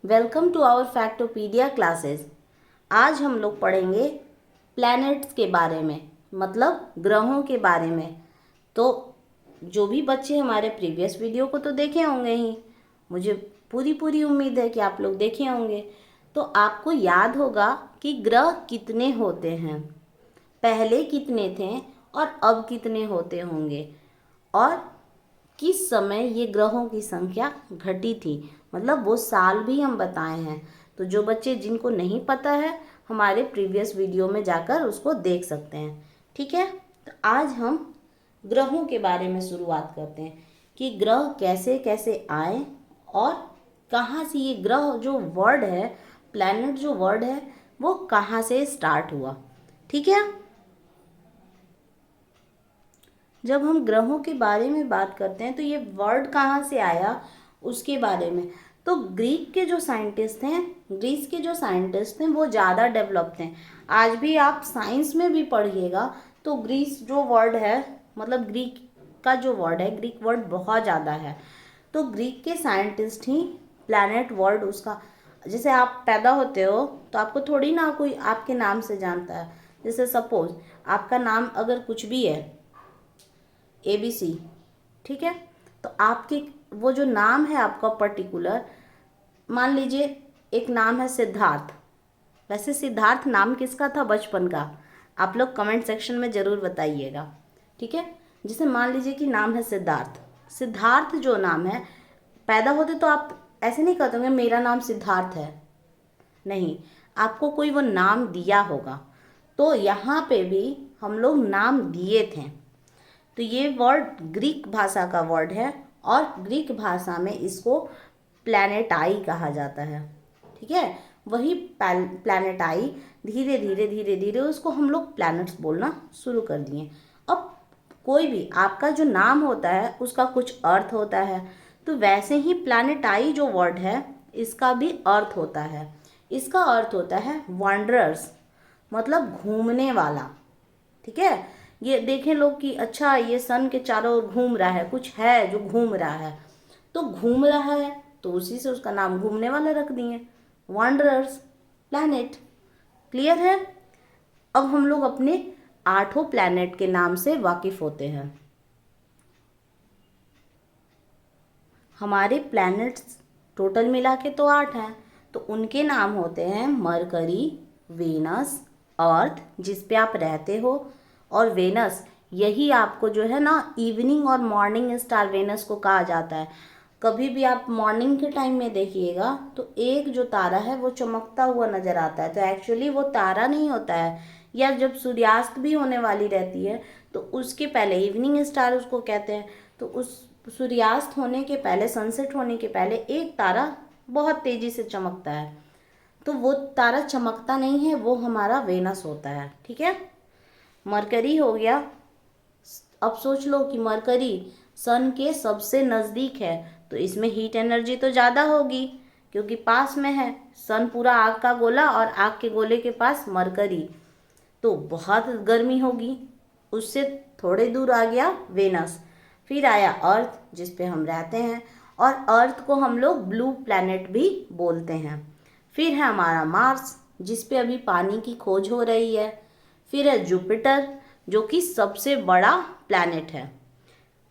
Welcome to our factopedia classes. आज हम लोग पढ़ेंगे प्लैनेट्स के बारे में, मतलब ग्रहों के बारे में। तो जो भी बच्चे हमारे प्रीवियस वीडियो को तो देखे होंगे ही, मुझे पूरी उम्मीद है कि आप लोग देखे होंगे। तो आपको याद होगा कि ग्रह कितने होते हैं, पहले कितने थे और अब कितने होते होंगे, और किस समय ये ग्रहों की संख्या घटी थी, मतलब वो साल भी हम बताए हैं। तो जो बच्चे जिनको नहीं पता है, हमारे प्रीवियस वीडियो में जाकर उसको देख सकते हैं। ठीक है, तो आज हम ग्रहों के बारे में शुरुआत करते हैं कि ग्रह कैसे कैसे आए और कहाँ से ये ग्रह जो वर्ड है, प्लैनेट जो वर्ड है, वो कहाँ से स्टार्ट हुआ। ठीक है, जब हम ग्रहों के बारे में बात करते हैं तो ये वर्ड कहाँ से आया उसके बारे में। तो ग्रीक के जो साइंटिस्ट हैं, ग्रीस के जो साइंटिस्ट हैं वो ज़्यादा डेवलप थे। आज भी आप साइंस में भी पढ़िएगा तो ग्रीस जो वर्ड है, मतलब ग्रीक का जो वर्ड है, ग्रीक वर्ड बहुत ज़्यादा है। तो ग्रीक के साइंटिस्ट ही प्लैनेट वर्ड उसका, जैसे आप पैदा होते हो तो आपको थोड़ी ना कोई आपके नाम से जानता है। जैसे सपोज आपका नाम अगर कुछ भी है, ABC, ठीक है, तो आपके वो जो नाम है आपका पर्टिकुलर, मान लीजिए एक नाम है सिद्धार्थ। वैसे सिद्धार्थ नाम किसका था बचपन का, आप लोग कमेंट सेक्शन में ज़रूर बताइएगा। ठीक है, जैसे मान लीजिए कि नाम है सिद्धार्थ। सिद्धार्थ जो नाम है, पैदा होते तो आप ऐसे नहीं कहते होंगे मेरा नाम सिद्धार्थ है, नहीं, आपको कोई वो नाम दिया होगा। तो यहाँ पे भी हम लोग नाम दिए थे। तो ये वर्ड ग्रीक भाषा का वर्ड है और ग्रीक भाषा में इसको प्लैनेटाई कहा जाता है। ठीक है, वही प्लैनेटाई धीरे धीरे उसको हम लोग प्लैनेट्स बोलना शुरू कर दिए। अब कोई भी आपका जो नाम होता है उसका कुछ अर्थ होता है, तो वैसे ही प्लैनेटाई जो वर्ड है इसका भी अर्थ होता है। इसका अर्थ होता है वंडरर्स, मतलब घूमने वाला। ठीक है, ये देखें लोग कि अच्छा ये सन के चारों ओर घूम रहा है, कुछ है जो घूम रहा है, तो घूम रहा है तो उसी से उसका नाम घूमने वाला रख दिए, वंडरर्स, प्लैनेट। क्लियर है। अब हम लोग अपने 8 प्लैनेट के नाम से वाकिफ होते हैं। हमारे प्लैनेट्स टोटल मिला के तो 8 हैं, तो उनके नाम होते हैं मरकरी, वेनस, अर्थ जिस पे आप रहते हो, और वेनस, यही आपको जो है ना इवनिंग और मॉर्निंग स्टार वेनस को कहा जाता है। कभी भी आप मॉर्निंग के टाइम में देखिएगा तो एक जो तारा है वो चमकता हुआ नज़र आता है, तो एक्चुअली वो तारा नहीं होता है। या जब सूर्यास्त भी होने वाली रहती है तो उसके पहले इवनिंग स्टार उसको कहते हैं। तो उस सूर्यास्त होने के पहले, सनसेट होने के पहले एक तारा बहुत तेज़ी से चमकता है, तो वो तारा चमकता नहीं है, वो हमारा वेनस होता है। ठीक है, मरकरी हो गया। अब सोच लो कि मरकरी सन के सबसे नज़दीक है, तो इसमें हीट एनर्जी तो ज़्यादा होगी क्योंकि पास में है। सन पूरा आग का गोला और आग के गोले के पास मरकरी, तो बहुत गर्मी होगी। उससे थोड़े दूर आ गया वेनस, फिर आया अर्थ जिस पे हम रहते हैं, और अर्थ को हम लोग ब्लू प्लैनेट भी बोलते हैं। फिर है हमारा मार्स जिस पे अभी पानी की खोज हो रही है। फिर है जुपिटर जो कि सबसे बड़ा प्लैनेट है।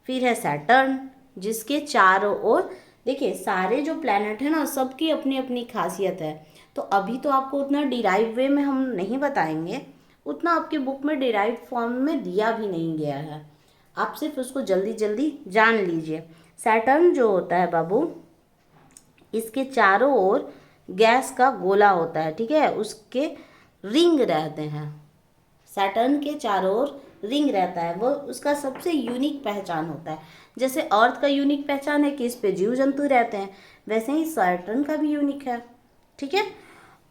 फिर है सैटर्न जिसके चारों ओर, देखिए सारे जो प्लैनेट है ना सबकी अपनी अपनी खासियत है। तो अभी तो आपको उतना डिराइव वे में हम नहीं बताएंगे, उतना आपके बुक में डिराइव फॉर्म में दिया भी नहीं गया है, आप सिर्फ उसको जल्दी जल्दी जान लीजिए। सैटर्न जो होता है बाबू, इसके चारों ओर गैस का गोला होता है। ठीक है, उसके रिंग रहते हैं, सैटर्न के चारों ओर रिंग रहता है, वो उसका सबसे यूनिक पहचान होता है। जैसे अर्थ का यूनिक पहचान है कि इस पे जीव जंतु रहते हैं, वैसे ही सैटर्न का भी यूनिक है। ठीक है,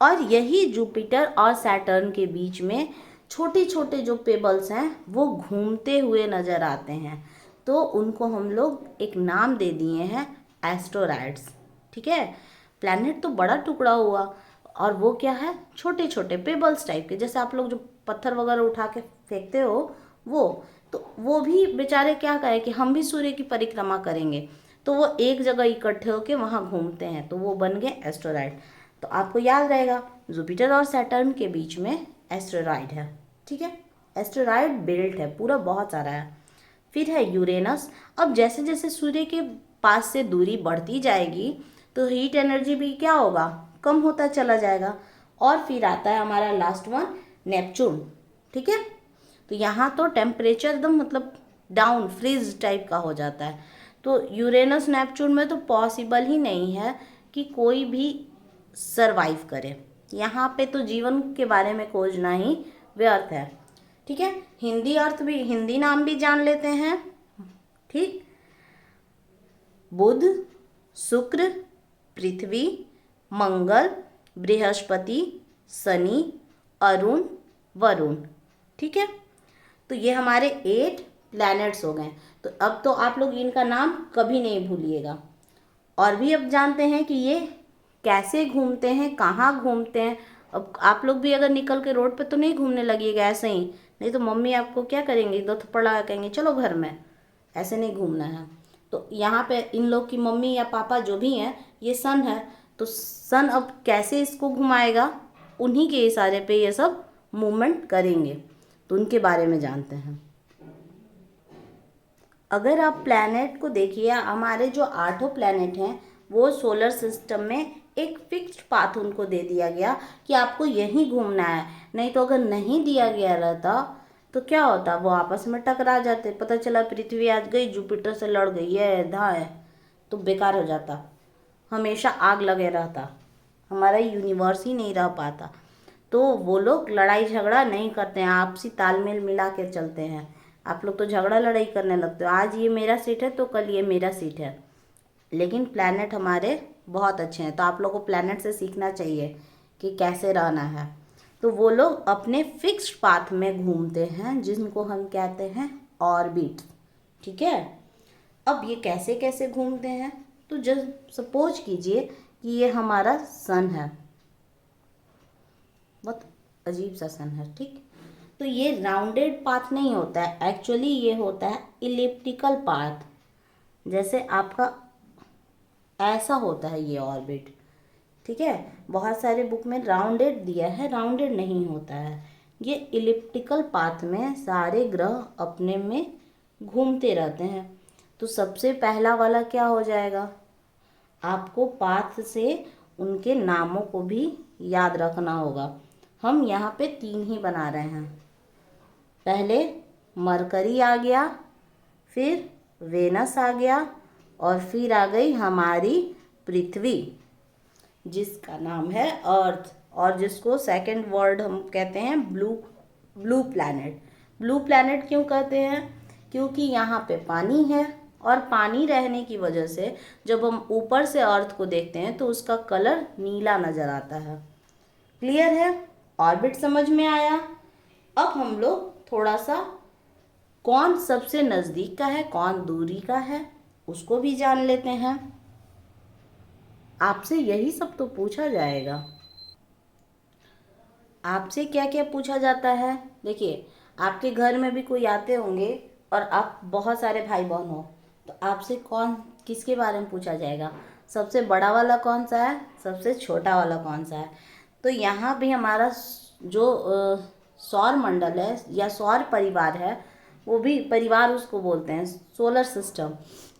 और यही जुपिटर और सैटर्न के बीच में छोटे छोटे जो पेबल्स हैं वो घूमते हुए नज़र आते हैं, तो उनको हम लोग एक नाम दे दिए हैं एस्टेरॉइड्स। ठीक है, प्लैनेट तो बड़ा टुकड़ा हुआ, और वो क्या है, छोटे छोटे पेबल्स टाइप के, जैसे आप लोग जो पत्थर वगैरह उठा के फेंकते हो वो, तो वो भी बेचारे क्या कहें कि हम भी सूर्य की परिक्रमा करेंगे, तो वो एक जगह इकट्ठे होकर वहाँ घूमते हैं, तो वो बन गए एस्टेरॉइड। तो आपको याद रहेगा जुपिटर और सैटर्न के बीच में एस्टेरॉइड है, ठीक है। एस्टेरॉइड बेल्ट है पूरा, बहुत सारा है। फिर है यूरेनस। अब जैसे जैसे सूर्य के पास से दूरी बढ़ती जाएगी तो हीट एनर्जी भी क्या होगा, कम होता चला जाएगा। और फिर आता है हमारा लास्ट वन नेपच्यून, ठीक है। तो यहाँ तो टेम्परेचर एकदम मतलब डाउन फ्रीज टाइप का हो जाता है। तो यूरेनस नेपच्यून में तो पॉसिबल ही नहीं है कि कोई भी सरवाइव करे, यहाँ पे तो जीवन के बारे में खोजना ही व्यर्थ है, ठीक है। हिंदी अर्थ भी, हिंदी नाम भी जान लेते हैं, ठीक। बुध, शुक्र, पृथ्वी, मंगल, बृहस्पति, शनि, अरुण, वरुण, ठीक है। तो ये हमारे 8 प्लैनेट्स हो गए। तो अब तो आप लोग इनका नाम कभी नहीं भूलिएगा। और भी अब जानते हैं कि ये कैसे घूमते हैं, कहाँ घूमते हैं। अब आप लोग भी अगर निकल के रोड पे तो नहीं घूमने लगिएगा ऐसे ही, नहीं तो मम्मी आपको क्या करेंगी, 2 थप्पड़ लगा कहेंगे चलो घर में। ऐसे नहीं घूमना है। तो यहाँ पे इन लोग की मम्मी या पापा जो भी हैं, ये सन है, तो सन अब कैसे इसको घुमाएगा, उन्हीं के इशारे पे ये सब मूवमेंट करेंगे। तो उनके बारे में जानते हैं। अगर आप प्लैनेट को देखिए, हमारे जो 8 प्लैनेट हैं वो सोलर सिस्टम में एक फिक्स्ड पाथ उनको दे दिया गया कि आपको यहीं घूमना है। नहीं तो अगर नहीं दिया गया रहता तो क्या होता, वो आपस में टकरा जाते, पता चला पृथ्वी आज गई जुपिटर से लड़ गई है धा है, तो बेकार हो जाता, हमेशा आग लगे रहता, हमारा यूनिवर्स ही नहीं रह पाता। तो वो लोग लड़ाई झगड़ा नहीं करते हैं, आपसी तालमेल मिला के चलते हैं। आप लोग तो झगड़ा लड़ाई करने लगते हो, आज ये मेरा सीट है तो कल ये मेरा सीट है। लेकिन प्लैनेट हमारे बहुत अच्छे हैं, तो आप लोग को प्लैनेट से सीखना चाहिए कि कैसे रहना है। तो वो लोग अपने फिक्स्ड पाथ में घूमते हैं जिनको हम कहते हैं ऑर्बिट, ठीक है। अब ये कैसे कैसे घूमते हैं, तो जस्ट सपोज कीजिए कि ये हमारा सन है, बहुत अजीब सा सन है, ठीक। तो ये राउंडेड पाथ नहीं होता है, एक्चुअली ये होता है इलिप्टिकल पाथ। जैसे आपका ऐसा होता है ये ऑर्बिट, ठीक है। बहुत सारे बुक में राउंडेड दिया है, राउंडेड नहीं होता है। ये इलिप्टिकल पाथ में सारे ग्रह अपने में घूमते रहते हैं। तो सबसे पहला वाला क्या हो जाएगा, आपको पाथ से उनके नामों को भी याद रखना होगा। हम यहाँ पे 3 ही बना रहे हैं। पहले मरकरी आ गया, फिर वेनस आ गया, और फिर आ गई हमारी पृथ्वी जिसका नाम है अर्थ, और जिसको सेकंड वर्ड हम कहते हैं ब्लू प्लैनेट। ब्लू प्लैनेट क्यों कहते हैं, क्योंकि यहाँ पे पानी है, और पानी रहने की वजह से जब हम ऊपर से अर्थ को देखते हैं तो उसका कलर नीला नज़र आता है। क्लियर है, ऑर्बिट समझ में आया। अब हम लोग थोड़ा सा कौन सबसे नज़दीक का है कौन दूरी का है उसको भी जान लेते हैं। आपसे यही सब तो पूछा जाएगा। आपसे क्या क्या पूछा जाता है, देखिए आपके घर में भी कोई आते होंगे और आप बहुत सारे भाई बहन हो, तो आपसे कौन किसके बारे में पूछा जाएगा, सबसे बड़ा वाला कौन सा है, सबसे छोटा वाला कौन सा है। तो यहाँ भी हमारा जो सौर मंडल है या सौर परिवार है, वो भी परिवार उसको बोलते हैं, सोलर सिस्टम।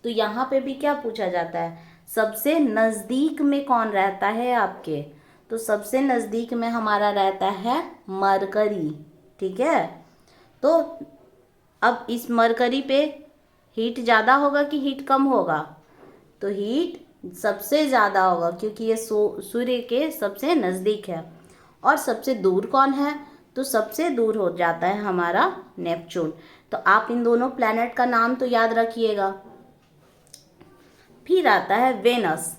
तो यहाँ पे भी क्या पूछा जाता है, सबसे नज़दीक में कौन रहता है आपके, तो सबसे नज़दीक में हमारा रहता है मरकरी, ठीक है। तो अब इस मरकरी पे हीट ज़्यादा होगा कि हीट कम होगा, तो हीट सबसे ज़्यादा होगा क्योंकि ये सूर्य के सबसे नज़दीक है। और सबसे दूर कौन है, तो सबसे दूर हो जाता है हमारा नेपच्यून। तो आप इन दोनों प्लैनेट का नाम तो याद रखिएगा। फिर आता है वेनस।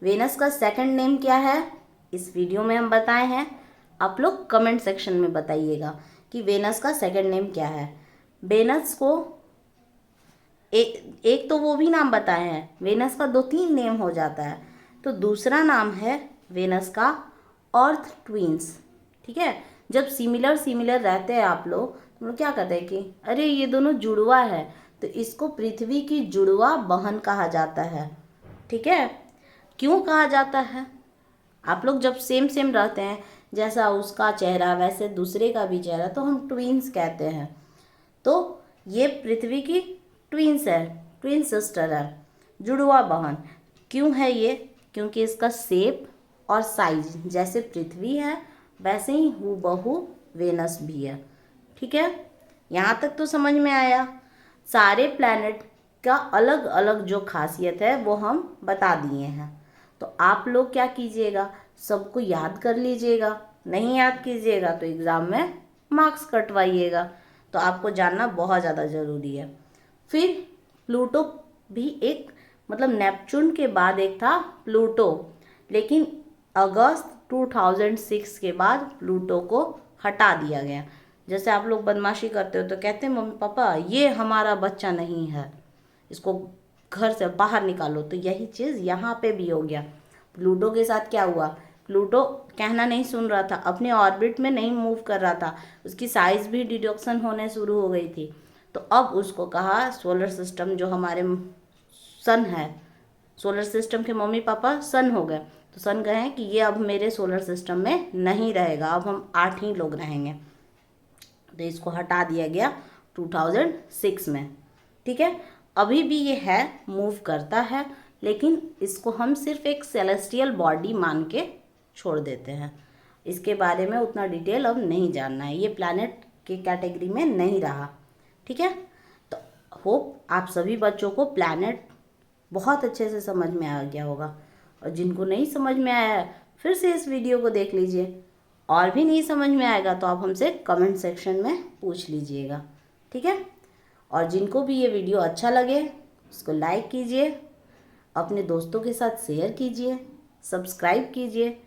वेनस का सेकंड नेम क्या है, इस वीडियो में हम बताए हैं, आप लोग कमेंट सेक्शन में बताइएगा कि वेनस का सेकंड नेम क्या है। वेनस को एक तो वो भी नाम बताए हैं, वेनस का 2-3 नेम हो जाता है। तो दूसरा नाम है वेनस का अर्थ ट्विंस, ठीक है। जब सिमिलर रहते हैं आप लोग, तो हम लोग क्या कहते हैं कि अरे ये दोनों जुड़वा है, तो इसको पृथ्वी की जुड़वा बहन कहा जाता है। ठीक है, क्यों कहा जाता है? आप लोग जब सेम सेम रहते हैं, जैसा उसका चेहरा वैसे दूसरे का भी चेहरा, तो हम ट्विंस कहते हैं। तो ये पृथ्वी की ट्विंस है, ट्विन सिस्टर है, जुड़वा बहन। क्यों है ये? क्योंकि इसका शेप और साइज जैसे पृथ्वी है वैसे ही हूबहू वेनस भी है। ठीक है, यहाँ तक तो समझ में आया। सारे प्लैनेट का अलग अलग जो खासियत है वो हम बता दिए हैं। तो आप लोग क्या कीजिएगा, सबको याद कर लीजिएगा। नहीं याद कीजिएगा तो एग्ज़ाम में मार्क्स कटवाइएगा। तो आपको जानना बहुत ज़्यादा ज़रूरी है। फिर प्लूटो भी एक, मतलब नेपच्यून के बाद एक था प्लूटो, लेकिन अगस्त 2006 के बाद प्लूटो को हटा दिया गया। जैसे आप लोग बदमाशी करते हो तो कहते हैं मम्मी पापा ये हमारा बच्चा नहीं है, इसको घर से बाहर निकालो, तो यही चीज़ यहाँ पे भी हो गया। प्लूटो के साथ क्या हुआ, प्लूटो कहना नहीं सुन रहा था, अपने ऑर्बिट में नहीं मूव कर रहा था, उसकी साइज़ भी डिडक्शन होने शुरू हो गई थी। तो अब उसको कहा सोलर सिस्टम जो हमारे सन है, सोलर सिस्टम के मम्मी पापा सन हो गए, तो सन कहे कि ये अब मेरे सोलर सिस्टम में नहीं रहेगा, अब हम 8 ही लोग रहेंगे। तो इसको हटा दिया गया 2006 में। ठीक है, अभी भी ये है, मूव करता है, लेकिन इसको हम सिर्फ एक सेलेस्टियल बॉडी मान के छोड़ देते हैं। इसके बारे में उतना डिटेल अब नहीं जानना है, ये प्लैनेट के कैटेगरी में नहीं रहा। ठीक है, तो होप आप सभी बच्चों को प्लैनेट बहुत अच्छे से समझ में आ गया होगा। और जिनको नहीं समझ में आया है फिर से इस वीडियो को देख लीजिए, और भी नहीं समझ में आएगा तो आप हमसे कमेंट सेक्शन में पूछ लीजिएगा। ठीक है, और जिनको भी ये वीडियो अच्छा लगे उसको लाइक कीजिए, अपने दोस्तों के साथ शेयर कीजिए, सब्सक्राइब कीजिए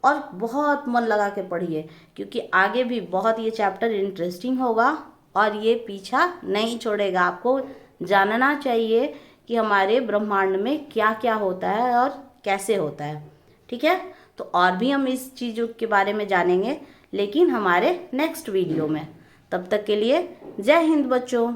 और बहुत मन लगा के पढ़िए, क्योंकि आगे भी बहुत ये चैप्टर इंटरेस्टिंग होगा और ये पीछा नहीं छोड़ेगा। आपको जानना चाहिए कि हमारे ब्रह्मांड में क्या क्या होता है और कैसे होता है। ठीक है, तो और भी हम इस चीज़ों के बारे में जानेंगे, लेकिन हमारे नेक्स्ट वीडियो में। तब तक के लिए जय हिंद बच्चों।